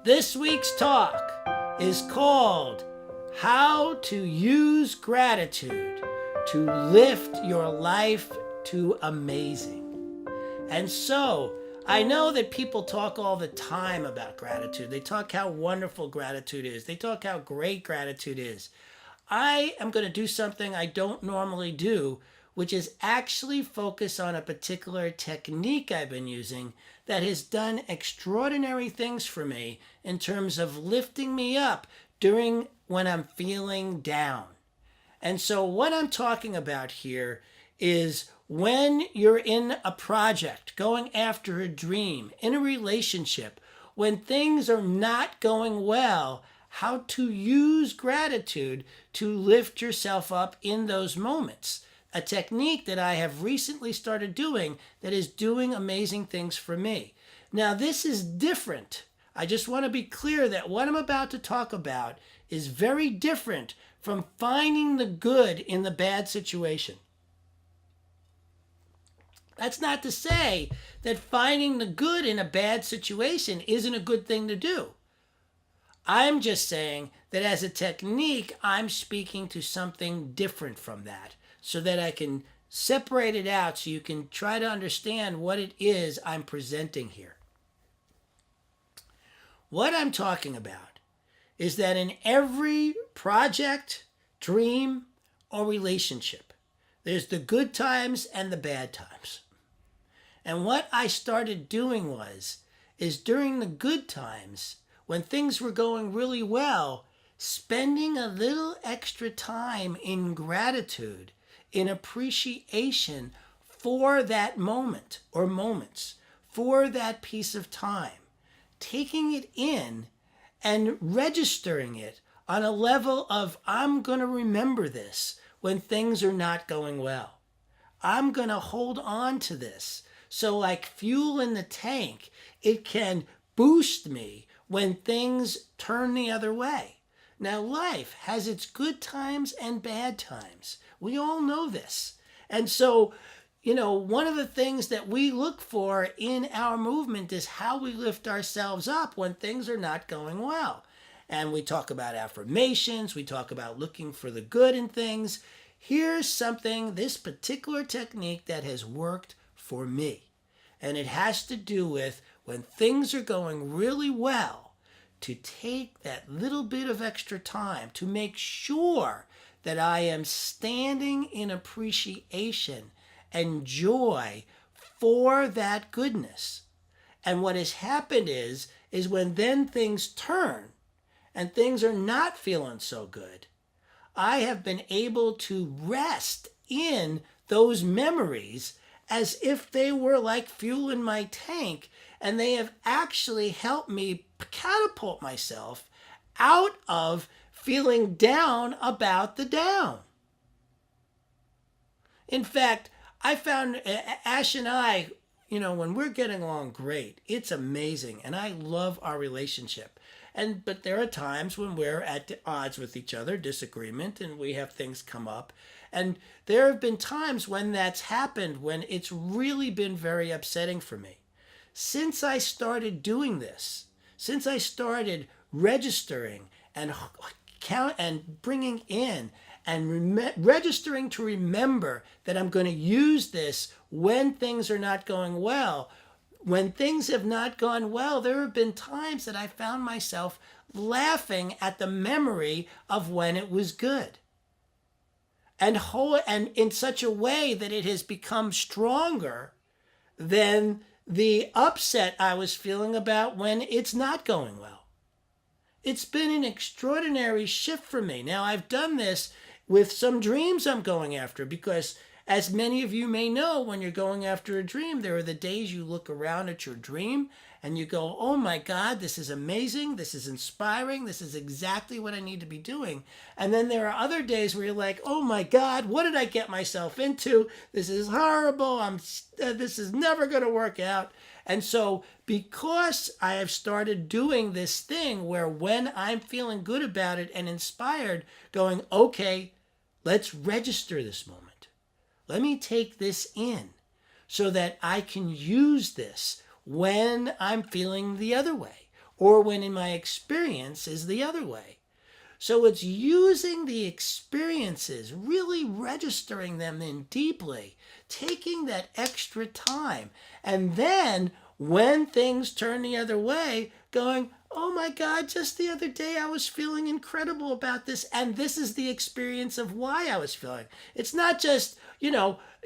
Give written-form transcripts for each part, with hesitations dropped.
This week's talk is called How to Use Gratitude to Lift Your Life to Amazing. And so, I know that people talk all the time about gratitude. They talk how wonderful gratitude is. They talk how great gratitude is. I am going to do something I don't normally do, which is actually focus on a particular technique I've been using that has done extraordinary things for me in terms of lifting me up during when I'm feeling down. And so what I'm talking about here is when you're in a project, going after a dream, in a relationship, when things are not going well, how to use gratitude to lift yourself up in those moments. A technique that I have recently started doing that is doing amazing things for me. Now, this is different. I just want to be clear that what I'm about to talk about is very different from finding the good in the bad situation. That's not to say that finding the good in a bad situation isn't a good thing to do. I'm just saying that as a technique, I'm speaking to something different from that so that I can separate it out so you can try to understand what it is I'm presenting here. What I'm talking about is that in every project, dream, or relationship, there's the good times and the bad times. And what I started doing is during the good times, when things were going really well, spending a little extra time in gratitude, in appreciation for that moment or moments, for that piece of time, taking it in and registering it on a level of, I'm going to remember this when things are not going well. I'm going to hold on to this. So like fuel in the tank, it can boost me when things turn the other way. Now, life has its good times and bad times. We all know this. And so, one of the things that we look for in our movement is how we lift ourselves up when things are not going well. And we talk about affirmations, we talk about looking for the good in things. Here's something, this particular technique that has worked for me. And it has to do with when things are going really well, to take that little bit of extra time to make sure that I am standing in appreciation and joy for that goodness. And what has happened is when then things turn and things are not feeling so good, I have been able to rest in those memories as if they were like fuel in my tank, and they have actually helped me catapult myself out of feeling down about the down. In fact, I found Ash and I, when we're getting along great, it's amazing, and I love our relationship. But there are times when we're at odds with each other, disagreement, and we have things come up. And there have been times when that's happened, when it's really been very upsetting for me. Since I started doing this, since I started registering and count and bringing in and registering to remember that I'm going to use this when things are not going well, when things have not gone well, there have been times that I found myself laughing at the memory of when it was good. And in such a way that it has become stronger than the upset I was feeling about when it's not going well. It's been an extraordinary shift for me. Now, I've done this with some dreams I'm going after because, as many of you may know, when you're going after a dream, there are the days you look around at your dream and you go, oh my God, this is amazing, this is inspiring, this is exactly what I need to be doing. And then there are other days where you're like, oh my God, what did I get myself into? This is horrible, this is never going to work out. And so because I have started doing this thing where when I'm feeling good about it and inspired, going, okay, let's register this moment. Let me take this in so that I can use this when I'm feeling the other way, or when in my experience is the other way. So it's using the experiences, really registering them in deeply, taking that extra time. And then when things turn the other way, going, oh my God, just the other day I was feeling incredible about this. And this is the experience of why I was feeling. It's not just,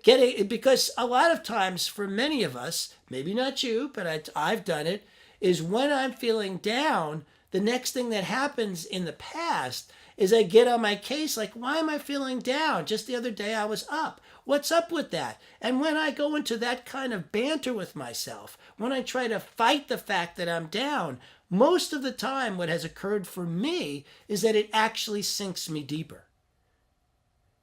getting, because a lot of times for many of us, maybe not you, but I've done it, is when I'm feeling down, the next thing that happens in the past is I get on my case like, why am I feeling down? Just the other day I was up. What's up with that? And when I go into that kind of banter with myself, when I try to fight the fact that I'm down, most of the time what has occurred for me is that it actually sinks me deeper.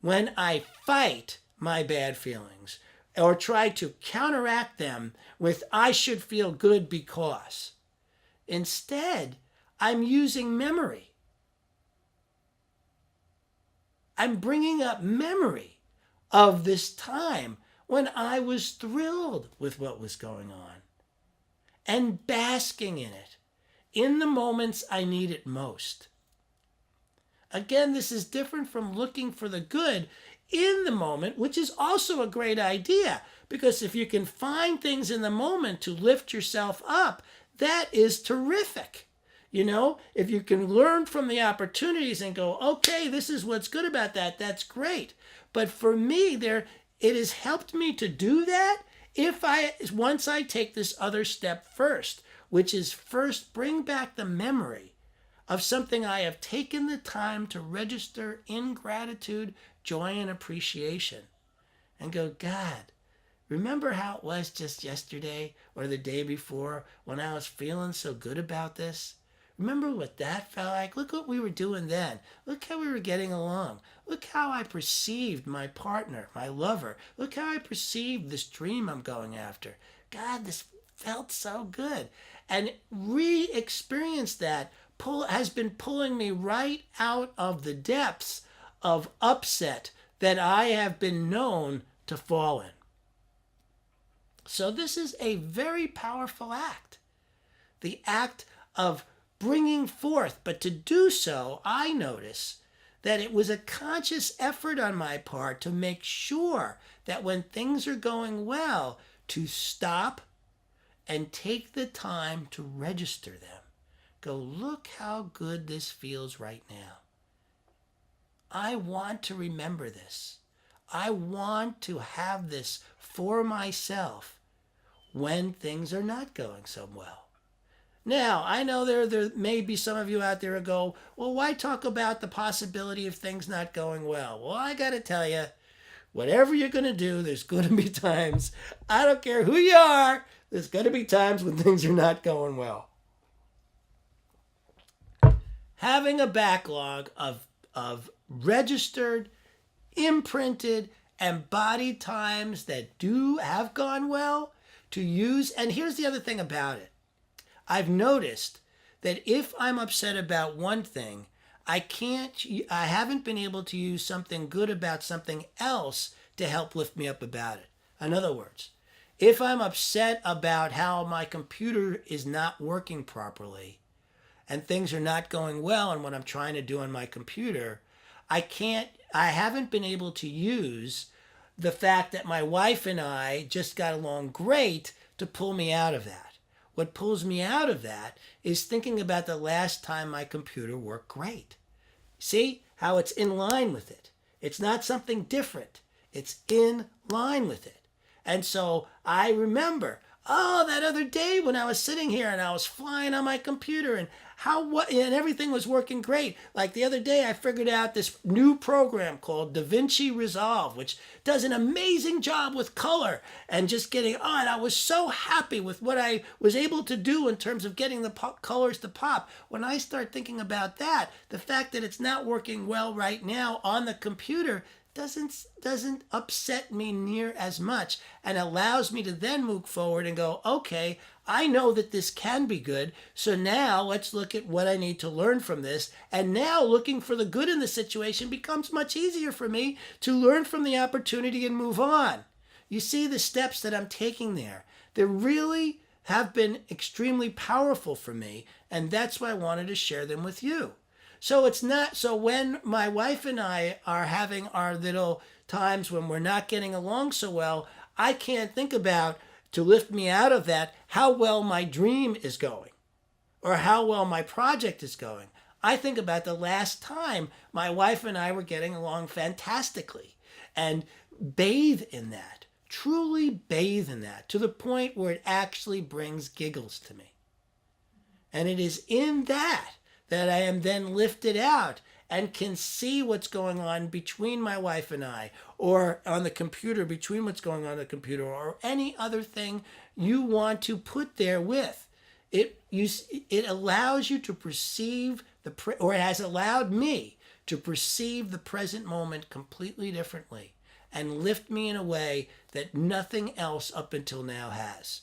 When I fight my bad feelings or try to counteract them with I should feel good because, instead, I'm using memory. I'm bringing up memory of this time when I was thrilled with what was going on and basking in it in the moments I need it most. Again, this is different from looking for the good in the moment, which is also a great idea, because if you can find things in the moment to lift yourself up, that is terrific. If you can learn from the opportunities and go, okay, this is what's good about that, that's great. But for me, it has helped me to do that once I take this other step first, which is first bring back the memory of something I have taken the time to register in gratitude, joy, and appreciation. And go, God, remember how it was just yesterday or the day before when I was feeling so good about this? Remember what that felt like? Look what we were doing then. Look how we were getting along. Look how I perceived my partner, my lover. Look how I perceived this dream I'm going after. God, this felt so good. And re-experience that has been pulling me right out of the depths of upset that I have been known to fall in. So this is a very powerful act. The act of bringing forth, but to do so, I notice that it was a conscious effort on my part to make sure that when things are going well, to stop and take the time to register them. Go, look how good this feels right now. I want to remember this. I want to have this for myself when things are not going so well. Now, I know there may be some of you out there who go, well, why talk about the possibility of things not going well? Well, I got to tell you, whatever you're going to do, there's going to be times, I don't care who you are, there's going to be times when things are not going well. Having a backlog of registered, imprinted, embodied times that do have gone well to use. And here's the other thing about it. I've noticed that if I'm upset about one thing, I haven't been able to use something good about something else to help lift me up about it. In other words, if I'm upset about how my computer is not working properly and things are not going well on what I'm trying to do on my computer, I haven't been able to use the fact that my wife and I just got along great to pull me out of that. What pulls me out of that is thinking about the last time my computer worked great. See how it's in line with it. It's not something different. It's in line with it. And so I remember, that other day when I was sitting here and I was flying on my computer and and everything was working great. Like the other day, I figured out this new program called DaVinci Resolve, which does an amazing job with color and just getting on. I was so happy with what I was able to do in terms of getting the colors to pop. When I start thinking about that, the fact that it's not working well right now on the computer doesn't upset me near as much and allows me to then move forward and go, okay, I know that this can be good. So now let's look at what I need to learn from this. And now looking for the good in the situation becomes much easier for me to learn from the opportunity and move on. You see the steps that I'm taking there. They're really have been extremely powerful for me, and that's why I wanted to share them with you. So it's not so when my wife and I are having our little times when we're not getting along so well, I can't think about to lift me out of that how well my dream is going or how well my project is going. I think about the last time my wife and I were getting along fantastically and bathe in that, truly bathe in that to the point where it actually brings giggles to me. And it is in that I am then lifted out and can see what's going on between my wife and I, or on the computer, between what's going on the computer, or any other thing you want to put there with. It allows you to perceive or it has allowed me to perceive the present moment completely differently and lift me in a way that nothing else up until now has.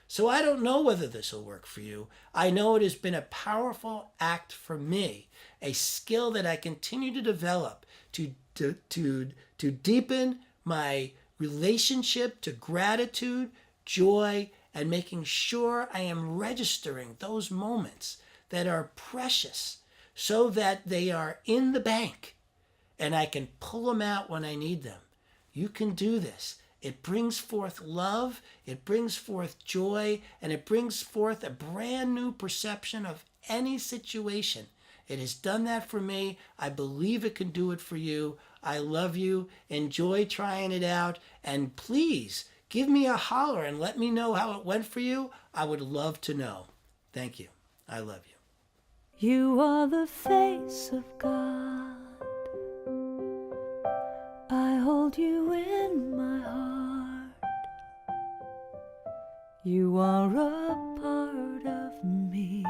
So I don't know whether this will work for you. I know it has been a powerful act for me, a skill that I continue to develop to deepen my relationship to gratitude, joy, and making sure I am registering those moments that are precious so that they are in the bank and I can pull them out when I need them. You can do this. It brings forth love, it brings forth joy, and it brings forth a brand new perception of any situation. It has done that for me. I believe it can do it for you. I love you. Enjoy trying it out. And please give me a holler and let me know how it went for you. I would love to know. Thank you. I love you. You are the face of God. I hold you in my heart. You are a part of me.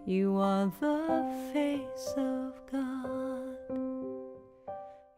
You are the face of God.